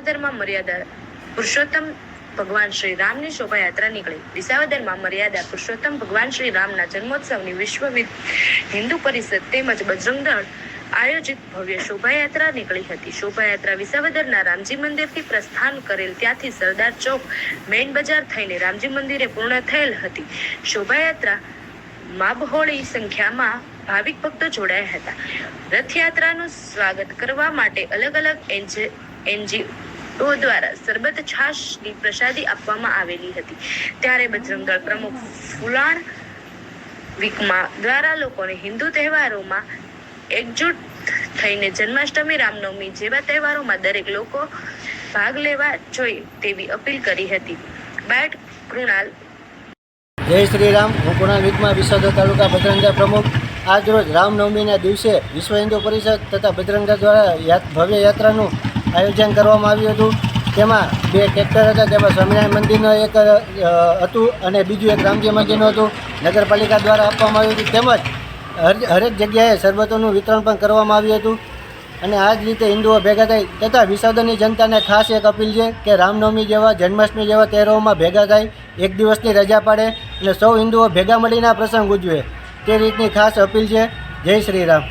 વિસાવદરમાં મર્યાદા પુરુષોત્તમ ભગવાન શ્રી રામની શોભાયાત્રા નીકળી. વિસાવદરમાં મર્યાદા પુરુષોત્તમ ભગવાન શ્રી રામના જન્મોત્સવની વિશ્વ હિન્દુ પરિષદ તેમજ બજરંગ દળ આયોજિત ભવ્ય શોભાયાત્રા નીકળી હતી. શોભાયાત્રા વિસાવદરના રામજી મંદિરથી પ્રસ્થાન કરેલ ત્યાંથી સરદાર ચોક મેઇન બજાર થઈને રામજી મંદિરે પૂર્ણ થયેલ હતી. શોભાયાત્રા માબહોળી સંખ્યામાં ભાવિક ભક્તો જોડાયા હતા. રથયાત્રાનું સ્વાગત કરવા માટે અલગ અલગ એનજીઓ દ્વારા સરબત છાશની પ્રસાદી આપવામાં આવેલી હતી. ત્યારે બજરંગ દળ પ્રમુખ ફુલાણ વિકમા દ્વારા લોકોને હિન્દુ તહેવારોમાં એકજૂટ થઈને જન્માષ્ટમી, રામનવમી જેવા તહેવારોમાં દરેક લોકો ભાગ લેવા જોઈએ તેવી અપીલ કરી હતી. બાયટ કૃણાલ. જય શ્રી રામ. હું કૃણાલ વિકમા, વિસાવદર તાલુકા બજરંગ દળ પ્રમુખ. આજરોજ રામનવમીના દિવસે વિશ્વ હિન્દુ પરિષદ તથા બજરંગ દળ દ્વારા ભવ્ય યાત્રાનું આયોજન કરવામાં આવ્યું હતું. તેમાં 2 ટ્રેક્ટર હતા. તેમાં સ્વામિનારાયણ મંદિરનું એક હતું અને બીજું એક રામજી મંદિરનું હતું. નગરપાલિકા દ્વારા આપવામાં આવ્યું હતું. તેમજ હરેક જગ્યાએ શરબતોનું વિતરણ પણ કરવામાં આવ્યું હતું. અને આ જ રીતે હિન્દુઓ ભેગા થાય તથા વિસાવદરની જનતાને ખાસ એક અપીલ છે કે રામનવમી જેવા, જન્માષ્ટમી જેવા તહેવારોમાં ભેગા થાય, એક દિવસની રજા પાડે અને સૌ હિન્દુઓ ભેગા મળીને આ પ્રસંગ ઉજવે તે રીતની ખાસ અપીલ છે. જય શ્રી રામ.